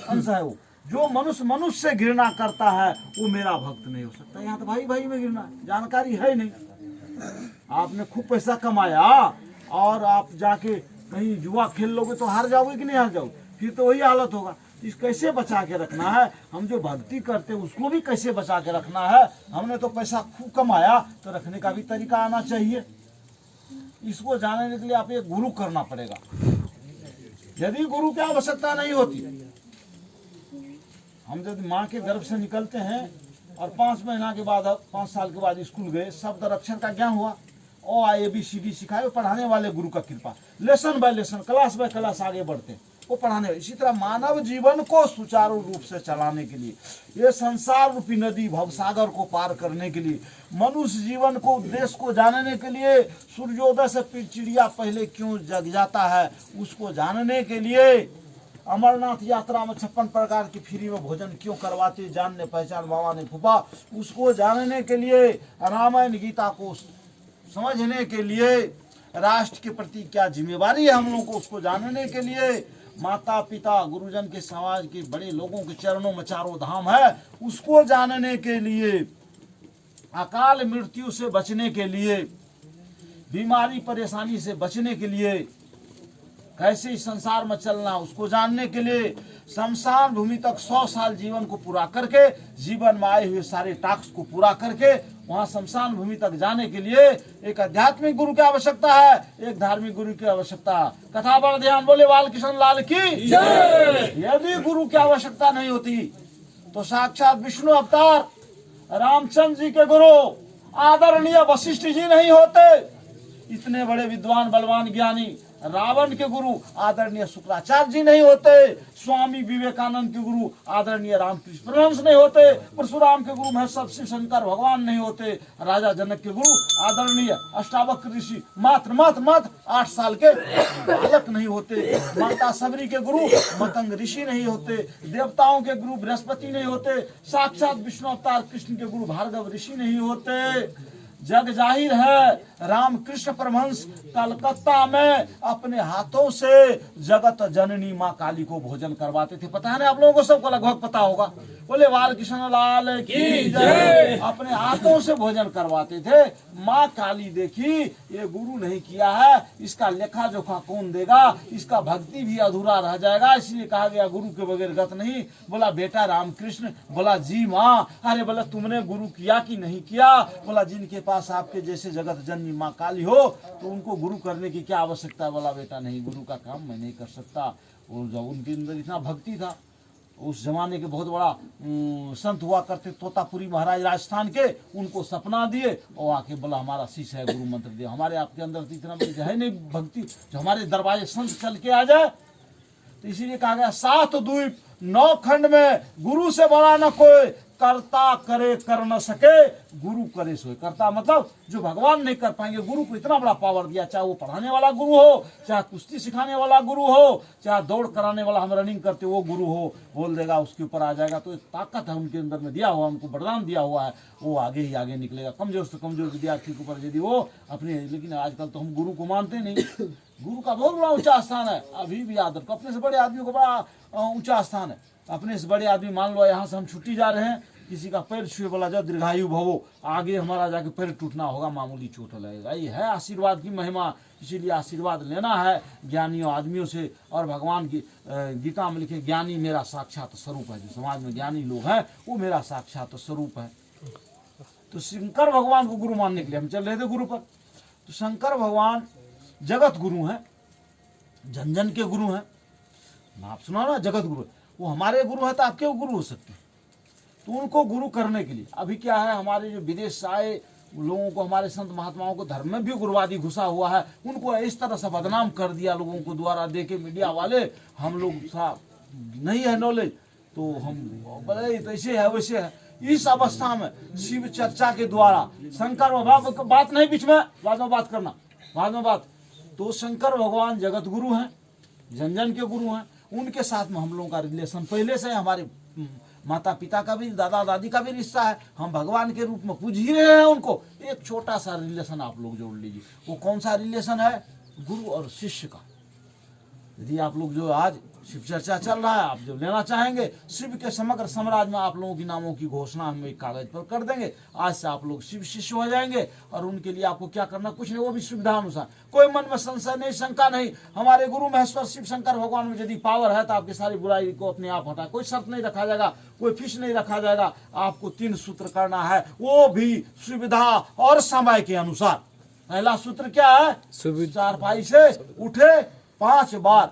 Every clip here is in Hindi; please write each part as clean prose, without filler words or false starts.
अंश है वो। जो मनुष्य मनुष्य से घृणा करता है वो मेरा भक्त नहीं हो सकता। यहाँ तो भाई भाई में घृणा है, जानकारी है नहीं। आपने खूब पैसा कमाया और आप जाके कहीं जुआ खेल लोगे तो हार जाओगे कि नहीं हार जाओगे, फिर तो वही हालत होगा। इस कैसे बचा के रखना है, हम जो भक्ति करते हैं उसको भी कैसे बचा के रखना है। हमने तो पैसा खूब कमाया तो रखने का भी तरीका आना चाहिए। इसको जानने के लिए आप एक गुरु करना पड़ेगा। यदि गुरु की आवश्यकता नहीं होती, हम जब माँ के गर्भ से निकलते हैं और 5 महीना के बाद 5 साल के बाद स्कूल गए, शब्द और अक्षर का ज्ञान हुआ, ओ ABCD सिखाए, पढ़ाने वाले गुरु का कृपा, lesson by lesson, class by class आगे बढ़ते वो पढ़ाने। इसी तरह मानव जीवन को सुचारू रूप से चलाने के लिए, ये संसार रूपी नदी भवसागर को पार करने के लिए, मनुष्य जीवन को उद्देश्य को जानने के लिए, सूर्योदय से फिर चिड़िया पहले क्यों जग जाता है उसको जानने के लिए, अमरनाथ यात्रा में 56 प्रकार की फ्री में भोजन क्यों करवाते, जानने पहचान बाबा ने फूफा, उसको जानने के लिए, रामायण गीता को समझने के लिए, राष्ट्र के प्रति क्या जिम्मेवारी है हम लोगों को उसको जानने के लिए, माता पिता गुरुजन के समाज के बड़े लोगों के चरणों में चारों धाम है उसको जानने के लिए, अकाल मृत्यु से बचने के लिए, बीमारी परेशानी से बचने के लिए, कैसे इस संसार में चलना उसको जानने के लिए, शमशान भूमि तक 100 साल जीवन को पूरा करके, जीवन में आए हुए सारे टास्क को पूरा करके वहां शमशान भूमि तक जाने के लिए एक आध्यात्मिक गुरु की आवश्यकता है, एक धार्मिक गुरु की आवश्यकता। कथा पर ध्यान, बोले बालकृष्ण लाल की जय। यदि गुरु की आवश्यकता नहीं होती तो साक्षात विष्णु अवतार रामचंद्र जी के गुरु आदरणीय वशिष्ठ जी नहीं होते, इतने बड़े विद्वान बलवान ज्ञानी रावण के गुरु आदरणीय शुक्राचार्य जी नहीं होते, स्वामी विवेकानंद के गुरु आदरणीय रामकृष्ण परमहंस नहीं होते, परशुराम के गुरु महर्षि शिव शंकर भगवान नहीं होते, राजा जनक के गुरु आदरणीय अष्टावक्र ऋषि मात्र 8 साल के बालक नहीं होते, माता सबरी के गुरु मतंग ऋषि नहीं होते, देवताओं के गुरु बृहस्पति नहीं होते, साक्षात विष्णु अवतार कृष्ण के गुरु भार्गव ऋषि नहीं होते। जग जाहिर है रामकृष्ण परमहंस कलकत्ता में अपने हाथों से जगत जननी माँ काली को भोजन करवाते थे। पता है ना आप लोगों को, सबको लगभग पता होगा। बोले बालकृष्ण लाल की जय। अपने हाथों से भोजन करवाते थे। माँ काली देखी ये गुरु नहीं किया है, इसका लेखा जोखा कौन देगा, इसका भक्ति भी अधूरा रह जाएगा, इसलिए कहा गया गुरु के बगैर गत नहीं। बोला बेटा रामकृष्ण, बोला जी माँ। अरे बोला तुमने गुरु किया कि नहीं किया, बोला जिनके पास आपके जैसे जगत जननी माँ काली हो तो उनको गुरु करने की क्या आवश्यकता है। बोला बेटा नहीं, गुरु का काम मैं नहीं कर सकता। और जब उनके अंदर इतना भक्ति था, उस जमाने के बहुत बड़ा संत हुआ करते तोतापुरी महाराज राजस्थान के, उनको सपना दिए और आके बोला हमारा शिष्य है, गुरु मंत्र दिया। हमारे आपके अंदर तो इतना बड़ी है नहीं भक्ति जो हमारे दरवाजे संत चल के आ जाए। तो इसीलिए कहा गया 7 द्वीप 9 खंड में गुरु से बड़ा न कोई, करता करे कर न सके गुरु करे सोए। करता मतलब जो भगवान नहीं कर पाएंगे, गुरु को इतना बड़ा पावर दिया, चाहे वो पढ़ाने वाला गुरु हो, चाहे कुश्ती सिखाने वाला गुरु हो, चाहे दौड़ कराने वाला, हम रनिंग करते वो गुरु हो, बोल देगा उसके ऊपर आ जाएगा। तो एक ताकत है उनके अंदर में दिया हुआ, उनको वरदान दिया हुआ है, वो आगे ही आगे निकलेगा। कमजोर से कमजोर विद्यार्थी के ऊपर यदि वो अपने, लेकिन आजकल तो हम गुरु को मानते नहीं। गुरु का बहुत बड़ा ऊंचा स्थान है, अभी भी याद रखो। अपने से बड़े आदमी को बड़ा ऊंचा स्थान है। अपने से बड़े आदमी, मान लो यहाँ से हम छुट्टी जा रहे हैं, किसी का पैर छुए, बोला जाओ दीर्घायु भवो, आगे हमारा जाके पैर टूटना होगा, मामूली चोट लगेगा। ये है आशीर्वाद की महिमा। इसीलिए आशीर्वाद लेना है ज्ञानियों आदमियों से। और भगवान की गीता में लिखे ज्ञानी मेरा साक्षात स्वरूप है। जो समाज में ज्ञानी लोग हैं वो मेरा साक्षात स्वरूप है। तो शंकर भगवान को गुरु मानने के लिए हम चल रहे थे गुरु पर। तो शंकर भगवान जगत गुरु हैं, जन जन के गुरु हैं। आप सुना ना, जगत गुरु। वो हमारे गुरु हैं तो आप क्यों गुरु हो सकते हैं। तो उनको गुरु करने के लिए अभी क्या है, हमारे जो विदेश से आए लोगों को, हमारे संत महात्माओं को धर्म में भी गुरुवादी घुसा हुआ है, उनको इस तरह से बदनाम कर दिया लोगों को द्वारा देके मीडिया वाले। हम लोग नहीं है नॉलेज तो हम बोले तो ऐसे है वैसे है। इस अवस्था में शिव चर्चा के द्वारा शंकर भगवान, बात नहीं बीच में, बाद में बात करना, बाद में बात। तो शंकर भगवान जगत गुरु हैं, जन जन के गुरु हैं। उनके साथ में हम लोगों का रिलेशन पहले से है, हमारे माता पिता का भी, दादा दादी का भी रिश्ता है। हम भगवान के रूप में पूज ही रहे हैं उनको। एक छोटा सा रिलेशन आप लोग जोड़ लीजिए। वो कौन सा रिलेशन है? गुरु और शिष्य का। यदि आप लोग जो आज शिव चर्चा चल रहा है, आप जब लेना चाहेंगे शिव के समग्र साम्राज्य में आप लोगों की नामों की घोषणा हम एक कागज पर कर देंगे। आज से आप लोग शिव शिष्य हो जाएंगे और उनके लिए आपको क्या करना, कुछ नहीं, वो भी सुविधा अनुसार, कोई मन में संशय नहीं, शंका नहीं। हमारे गुरु महेश्वर शिव शंकर भगवान में यदि पावर है तो आपकी सारी बुराई को अपने आप हटा, कोई शर्त नहीं रखा जाएगा, कोई फीस नहीं रखा जाएगा। आपको 3 सूत्र करना है, वो भी सुविधा और समय के अनुसार। पहला सूत्र क्या है, चारपाई से उठे 5 बार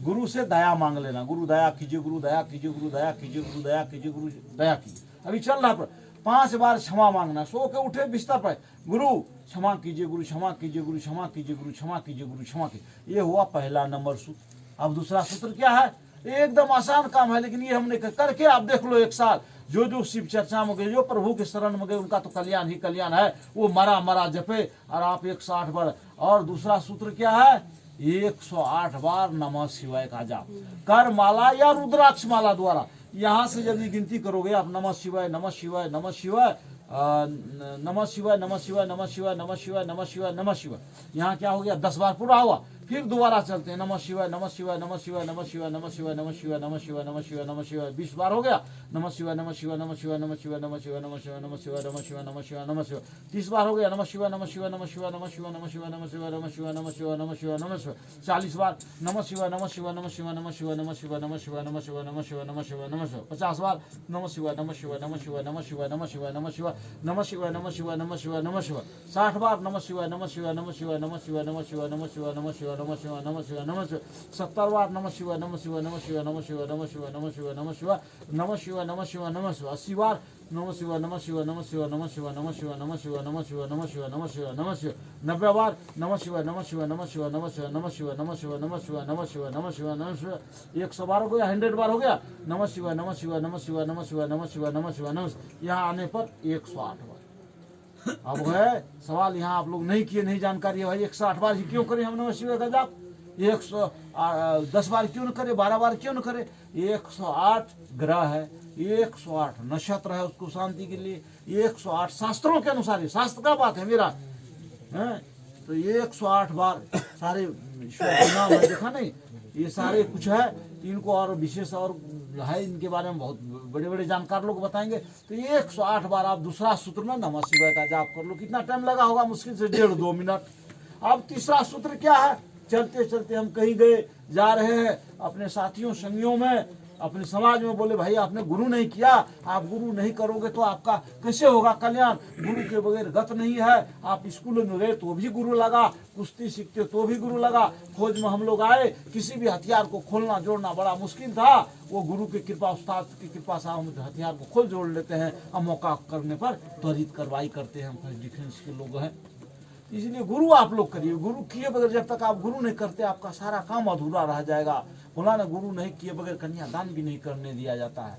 गुरु से दया मांग लेना। गुरु दया कीजिए, गुरु दया कीजिए, गुरु दया कीजिए, गुरु दया कीजिए, गुरु दया कीजिए। अभी चल रहा पर 5 बार क्षमा मांगना, सो के उठे बिस्तर पर, गुरु क्षमा कीजिए, गुरु क्षमा कीजिए, गुरु क्षमा कीजिए, गुरु क्षमा कीजिए, गुरु क्षमा कीजिए। ये हुआ पहला नंबर सूत्र। अब दूसरा सूत्र क्या है, एकदम आसान काम है, लेकिन ये हमने करके आप देख लो 1 साल। जो शिव चर्चा में गए, जो प्रभु के शरण में गए, उनका तो कल्याण ही कल्याण है। वो मरा मरा जपे और आप 108 बार। और दूसरा सूत्र क्या है, 108 बार नमः शिवाय का जाप कर माला या रुद्राक्ष माला द्वारा। यहाँ से यदि गिनती करोगे आप, नमः शिवाय, नमः शिवाय, नमः शिवाय, नमः शिवाय, नमः शिवाय, नमः शिवाय, नमः शिवाय, नमः शिवाय, नमः शिवाय, यहाँ क्या हो गया, 10 बार पूरा हुआ। फिर दोबारा चलते हैं, नमः शिवाय, नमः शिवाय, नमः शिवाय, नमः शिवाय, नमः शिवाय, नमः शिवाय, नमः शिवाय, नमः शिवाय, नमः शिवाय, 20 बार हो गया। नमः शिवाय, नमः शिवाय, नमः शिवाय, नमः शिवाय, नमः शिवाय, नमः शिवाय, नमः शिवाय, नमः शिवाय, नमः शिवाय, नमः शिवाय, 30 बार हो गया। नमः शिवाय, नमः शिवाय, नमः शिवाय, नमः शिवाय, नमः शिवाय, नमः शिवाय, नमः शिवाय, नमः शिवाय, नमः शिवाय, नमः शिवाय, 40 बार। नमः शिवाय, नमः शिवाय, नमः शिवाय, नमः शिवाय, नमः शिवाय, नमः शिवाय, नमः शिवाय, नमः शिवाय, नमः शिवाय, नमः शिवाय, 50 बार। नमः शिवाय, नमः शिवाय, नमः शिवाय, नमः शिवाय, नमः शिवाय, नमः शिवाय, नमः शिवाय, नमः शिवाय, नमः शिवाय, नमः शिवाय, 60 बार। नमः शिवाय, नमः शिवाय, नमः शिवाय, नमः शिवाय, नमः शिवाय, नमः शिवाय, नमः शिवाय, नमः शिवाय, नमः शिवाय, नमः शिवाय, 70 बार। नमः शिवाय, नमः शिवाय, नमः शिवाय, नमः शिवाय, नमः शिवाय, नमः शिवाय, नमः शिवाय, नमः शिवाय, नमः शिवाय, नमः शिवाय, 80 बार। नमः शिवाय, नमः शिवाय, नमः शिवाय, नमः शिवाय, नमः शिवाय, नमः शिवाय, नमः शिवाय, नमः शिवाय, नमः शिवाय, नमः शिवाय, 90 बार। नमः शिवाय, नमः शिवाय, नमः शिवाय, नमः शिवाय, नमः शिवाय, नमः शिवाय, नमः शिवाय, नमः शिवाय, नमः शिवाय, नमः शिवाय, 100 बार हो गया, 100 बार हो गया। नमः शिवाय, नमः शिवाय, नमः शिवाय, नमः शिवाय, नमः शिवाय, नमः शिवाय, नमः, यहाँ आने पर 108 बार। अब है सवाल, यहाँ आप लोग नहीं किए, नहीं जानकारी है भाई, 108 बार ही क्यों करें हम नमः शिवाय का जाप? 110 बार क्यों न करे, 12 बार क्यों न करे? 108 ग्रह है, 108 नक्षत्र है उसको शांति के लिए, 108 शास्त्रों के अनुसार, शास्त्र का बात है मेरा है। तो 108 बार सारे ईश्वर के नाम है, देखा नहीं, ये सारे कुछ है। इनको और विशेष और है, इनके बारे में बहुत बड़े बड़े जानकार लोग बताएंगे। तो 108 बार आप दूसरा सूत्र में नमः शिवाय का जाप कर लो। कितना टाइम लगा होगा? मुश्किल से 1.5-2 मिनट। अब तीसरा सूत्र क्या है? चलते चलते हम कहीं गए, जा रहे हैं अपने साथियों संगियों में, अपने समाज में, बोले भाई आपने गुरु नहीं किया, आप गुरु नहीं करोगे तो आपका कैसे होगा कल्याण? गुरु के बगैर गत नहीं है। आप स्कूल में गए तो भी गुरु लगा, कुश्ती सीखते तो भी गुरु लगा, खोज में हम लोग आए, किसी भी हथियार को खोलना जोड़ना बड़ा मुश्किल था। वो गुरु की कृपा, उस्ताद की कृपा से हम हथियार को खोल जोड़ लेते हैं और मौका करने पर त्वरित कार्रवाई करते हैं। हम डिफेंस के लोग हैं, इसलिए गुरु आप लोग करिए। गुरु किए बगैर जब तक आप गुरु नहीं करते, आपका सारा काम अधूरा रह जाएगा। बोला ना, गुरु नहीं किए बगैर कन्यादान भी नहीं करने दिया जाता है।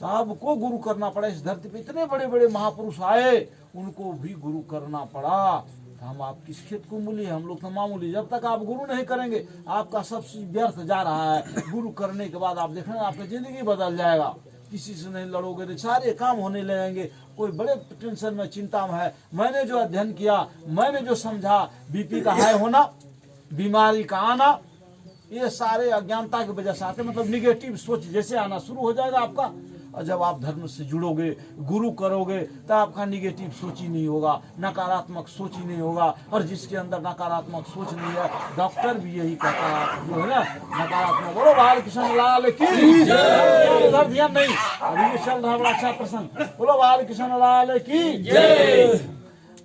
सबको गुरु करना पड़ा। इस धरती पे इतने बड़े बड़े महापुरुष आए, उनको भी गुरु करना पड़ा। तो हम आप किस खेत को मूली है, हम लोग तो मामूली। जब तक आप गुरु नहीं करेंगे, आपका सब चीज व्यर्थ जा रहा है। गुरु करने के बाद आप देखना आपकी जिंदगी बदल जाएगा। किसी से नहीं लड़ोगे तो सारे काम होने लगेंगे। कोई बड़े टेंशन में, चिंता में है। मैंने जो अध्ययन किया, मैंने जो समझा, बीपी का हाई होना, बीमारी का आना, ये सारे अज्ञानता की वजह से आते, मतलब निगेटिव सोच जैसे आना शुरू हो जाएगा आपका। और जब आप धर्म से जुड़ोगे, गुरु करोगे, तो आपका निगेटिव सोच ही नहीं होगा, नकारात्मक सोच ही नहीं होगा। और जिसके अंदर नकारात्मक सोच नहीं है, डॉक्टर भी यही कहता है, जो है ना नकारात्मक। बोलो बालकृष्ण लाल की जय। उधर ध्यान नहीं, अभी ये चल रहा बड़ा अच्छा प्रसंग। बोलो बालकृष्ण लाल की जय।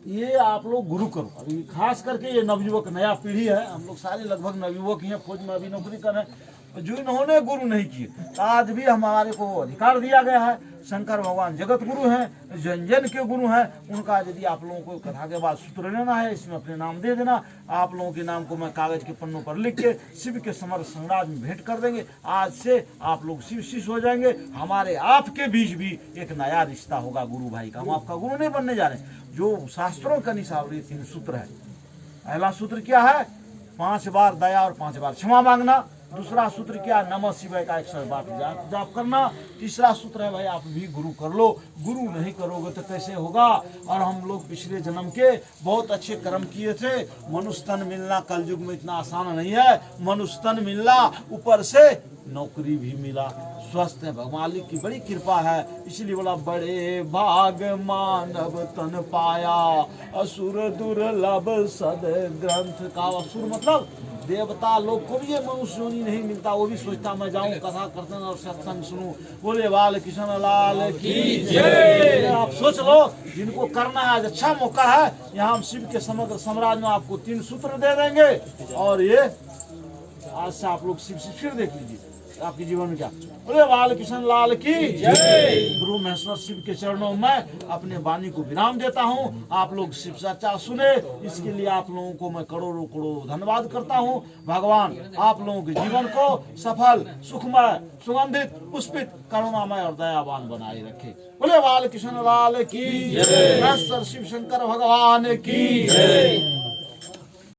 ये आप लोग गुरु करो। अभी खास करके ये नवयुवक, नया पीढ़ी है, हम लोग सारे लगभग नवयुवक ही हैं, फौज में अभी नौकरी कर रहे हैं। जो इन्होंने गुरु नहीं किए, आज भी हमारे को अधिकार दिया गया है। शंकर भगवान जगत गुरु हैं, जन जन के गुरु हैं। उनका यदि आप लोगों को कथा के बाद सूत्र लेना है, इसमें अपने नाम दे देना। आप लोगों के नाम को मैं कागज के पन्नों पर लिख के शिव के समर संराज में भेंट कर देंगे। आज से आप लोग शिव शिष्य हो जाएंगे। हमारे आपके बीच भी एक नया रिश्ता होगा गुरु भाई का। हम आपका गुरु नहीं बनने जा रहे। जो शास्त्रों का अनुसार ये 3 सूत्र है। पहला सूत्र क्या है? 5 बार दया और 5 बार क्षमा मांगना। दूसरा सूत्र क्या, नमः शिवाय का 108 जाप करना। तीसरा सूत्र है भाई आप भी गुरु कर लो, गुरु नहीं करोगे तो कैसे होगा। और हम लोग पिछले जन्म के बहुत अच्छे कर्म किए थे, मनुष्य तन मिलना कलयुग में इतना आसान नहीं है, मनुष्य तन मिलना, ऊपर से नौकरी भी मिला, स्वस्थ है, भगवान की बड़ी कृपा है। इसलिए बोला बड़े भाग मानव तन पाया, असुर दुर्लभ सद ग्रंथ का। असुर मतलब देवता लोग को भी ये मनुष्य योनि नहीं मिलता, वो भी सोचता मैं जाऊं कथा कीर्तन और सत्संग सुनूं। बोले बाल कृष्ण लाल की जय। आप सोच लो जिनको करना है, अच्छा मौका है। यहाँ हम शिव के समग्र साम्राज्य में आपको 3 सूत्र दे देंगे, और ये आज से आप लोग शिव से फिर देख लीजिए आपके जीवन में क्या। बोले बाल कृष्ण लाल की जय। गुरु महेश्वर शिव के चरणों में अपने वाणी को विराम देता हूँ। आप लोग शिव सच्चा सुने, इसके लिए आप लोगों को मैं करोड़ों करोड़ों धन्यवाद करता हूँ। भगवान आप लोगों के जीवन को सफल, सुखमय, सुगंधित, पुष्पित, करुणामय और दयावान बनाए रखे। बोले बाल कृष्ण लाल की जय। महेश्वर शिव शंकर भगवान की जय।